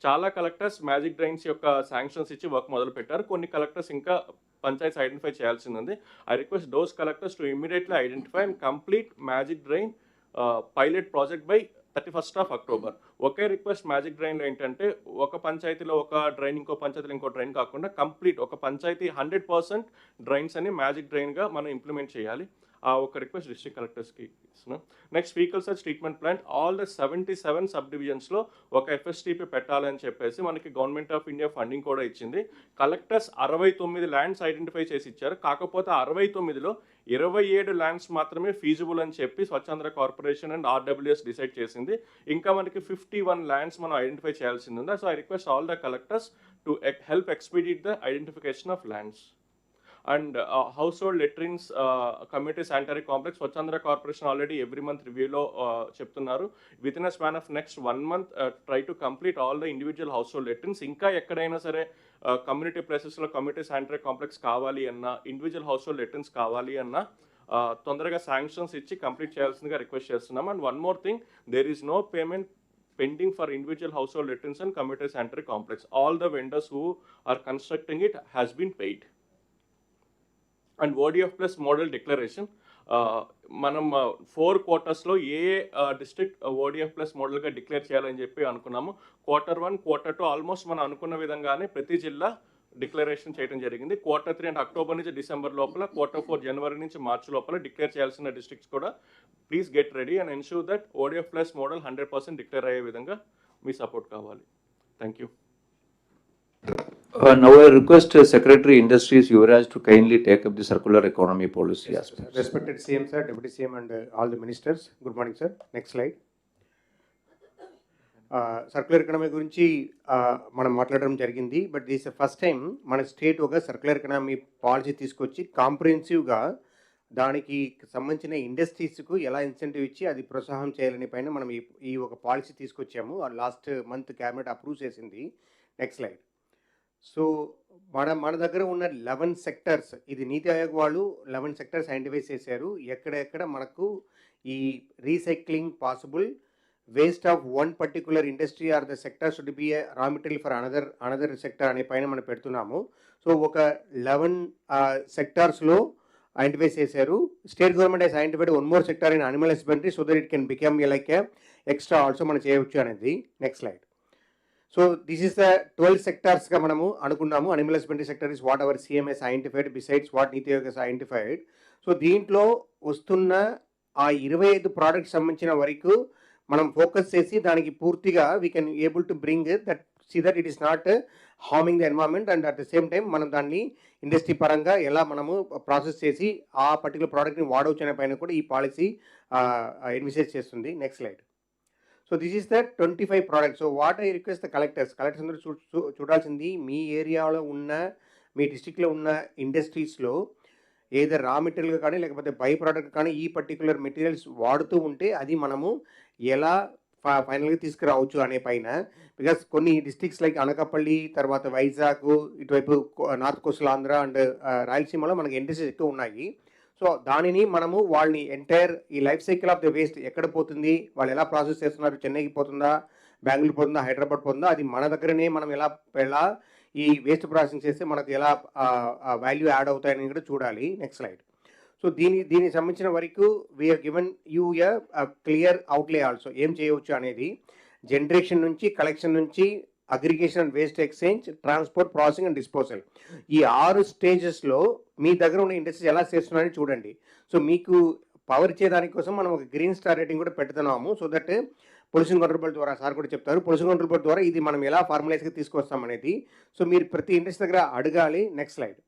చాలా collectors magic drains యొక్క sanctions ఇచ్చి వర్క్ మొదలుపెట్టారు. కొన్ని కలెక్టర్స్ ఇంకా పంచాయత్స్ ఐడెంటిఫై చేయాల్సింది. I request those collectors to immediately identify and complete magic drain pilot project by 31st October. ఒకే రిక్వెస్ట్ మ్యాజిక్ డ్రైన్‌లో ఏంటంటే, ఒక పంచాయతీలో ఒక డ్రైన్, ఇంకో పంచాయతీలో ఇంకో డ్రైన్ కాకుండా కంప్లీట్ ఒక పంచాయతీ 100% డ్రైన్స్ అని మ్యాజిక్ డ్రైన్‌గా మనం ఇంప్లిమెంట్ చేయాలి. ఆ ఒక రిక్వెస్ట్ డిస్ట్రిక్ట్ కలెక్టర్స్‌కి ఇస్తున్నాం. Next faecal sludge treatment plant all the 77 sub డివిజన్స్‌లో ఒక ఎఫ్ఎస్టీపీ పెట్టాలని చెప్పేసి మనకి గవర్నమెంట్ ఆఫ్ ఇండియా ఫండింగ్ కూడా ఇచ్చింది. కలెక్టర్స్ 69 ల్యాండ్స్ ఐడెంటిఫై చేసి ఇచ్చారు. కాకపోతే 69లో 27 ల్యాండ్స్ మాత్రమే ఫీజిబుల్ అని చెప్పి Swachhandhra corporation and RWS decide చేసింది. ఇంకా మనకి 51 ల్యాండ్స్ మనం ఐడెంటిఫై చేయాల్సింది ఉంది. So I request all the collectors to help expedite the identification of lands. And household latrines community sanitary complex Swachhandhra corporation already every month రివ్యూలో చెప్తున్నారు. Within a span of next 1 month try to complete all the individual household latrines. ఇంకా ఎక్కడైనా సరే community ప్లేసెస్లో community sanitary complex కావాలి అన్నా, individual household latrines కావాలి అన్నా తొందరగా శాంక్షన్స్ ఇచ్చి కంప్లీట్ చేయాల్సిందిగా రిక్వెస్ట్ చేస్తున్నాం. And one more thing, there is no payment pending for individual household latrines and community sanitary complex. All the vendors who are constructing it has been paid. And ODF plus model declaration మనం 4 quartersలో ఏ district ODF plus మోడల్గా declare చేయాలని చెప్పి అనుకున్నాము. Q1, Q2 almost మనం అనుకున్న విధంగానే ప్రతి జిల్లా డిక్లరేషన్ చేయడం జరిగింది. Q3 అంటే అక్టోబర్ నుంచి డిసెంబర్ లోపల, Q4 జనవరి నుంచి మార్చి లోపల డిక్లేర్ చేయాల్సిన డిస్ట్రిక్ట్స్ కూడా please get ready and ensure that ODF plus model 100% declare అయ్యే విధంగా మీ సపోర్ట్ కావాలి. Thank you. Now I request Secretary Industries Yuvraj to kindly take up the circular economy policy aspect. Respected CM sir, Deputy CM and all the ministers, good morning sir. Next slide. Circular economy గురించి మనం మాట్లాడడం జరిగింది. But this first time మన state ఒక circular economy policy తీసుకొచ్చి కాంప్రిహెన్సివ్గా దానికి సంబంధించిన ఇండస్ట్రీస్కు ఎలా ఇన్సెంటివ్ ఇచ్చి అది ప్రోత్సాహం చేయాలని పైన మనం ఈ ఒక పాలసీ తీసుకొచ్చాము. లాస్ట్ మంత్ క్యాబినెట్ అప్రూవ్ చేసింది. Next slide. సో మన దగ్గర ఉన్న 11 సెక్టర్స్, ఇది నీతి ఆయోగ్ వాళ్ళు 11 సెక్టర్స్ ఐడెంటిఫై చేశారు. ఎక్కడెక్కడ మనకు ఈ recycling possible, waste of one particular industry or the sector should be a raw material for another sector అనే పైన మనం పెడుతున్నాము. సో ఒక 11 సెక్టార్స్లో ఐడెంటిఫై చేశారు. State government has identified one more sector in animal husbandry so that it can become like extra also మనం చేయవచ్చు అనేది. Next slide. So this is the 12 సెక్టార్స్గా మనము అనుకున్నాము. Animal husbandry sector is what our CM has identified besides what NITI Aayog Hess identified. So దీంట్లో వస్తున్న ఆ 25 products సంబంధించిన వరకు మనం ఫోకస్ చేసి దానికి పూర్తిగా we can able to bring that see that it is not harming the environment and at the same time మనం దాన్ని ఇండస్ట్రీ పరంగా ఎలా మనము ప్రాసెస్ చేసి ఆ పర్టికులర్ ప్రోడక్ట్ని వాడవచ్చు అనే పైన కూడా ఈ పాలసీ ఎన్విసేజ్ చేస్తుంది. Next slide. So this is the 25 products. So what I request the collectors అందరూ చూడాల్సింది మీ ఏరియాలో ఉన్న, మీ డిస్ట్రిక్ట్లో ఉన్న ఇండస్ట్రీస్లో ఏదో రా మెటీరియల్ కానీ లేకపోతే బై ప్రోడక్ట్ కానీ ఈ పర్టికులర్ మెటీరియల్స్ వాడుతూ ఉంటే అది మనము ఎలా ఫైనల్గా తీసుకురావచ్చు అనే పైన. బికాస్ కొన్ని డిస్ట్రిక్ట్స్ లైక్ అనకాపల్లి, తర్వాత వైజాగ్, ఇటువైపు నార్త్ కోస్టల్ ఆంధ్ర అండ్ రాయలసీమలో మనకి ఇండస్ట్రీస్ ఎక్కువ ఉన్నాయి. సో దానిని మనము వాళ్ళని ఎంటైర్ ఈ life cycle of the waste ఎక్కడ పోతుంది, వాళ్ళు ఎలా ప్రాసెస్ చేస్తున్నారు, చెన్నైకి పోతుందా, బెంగళూరు పోతుందా, హైదరాబాద్ పోతుందా, అది మన దగ్గరనే మనం ఎలా ఈ వేస్ట్ ప్రాసెసింగ్ చేస్తే మనకు ఎలా వాల్యూ యాడ్ అవుతాయని కూడా చూడాలి. Next slide. సో దీనికి సంబంధించిన వరకు we are given you a clear outlay also ఏం చేయవచ్చు అనేది. జనరేషన్ నుంచి, కలెక్షన్ నుంచి, aggregation and waste exchange, transport, processing and disposal, ఈ 6 స్టేజెస్లో మీ దగ్గర ఉన్న ఇండస్ట్రీస్ ఎలా చేస్తున్నారని చూడండి. సో మీకు పవర్ ఇచ్చేదానికోసం మనం ఒక గ్రీన్ స్టార్ రేటింగ్ కూడా పెడుతున్నాము. So that pollution control board ద్వారా సార్ కూడా చెప్తారు, పొల్యూషన్ కంట్రోల్ బోర్డ్ ద్వారా ఇది మనం ఎలా ఫార్ములైజ్గా తీసుకొస్తాం అనేది. సో మీరు ప్రతి ఇండస్ట్రీ దగ్గర అడగాలి. Next slide.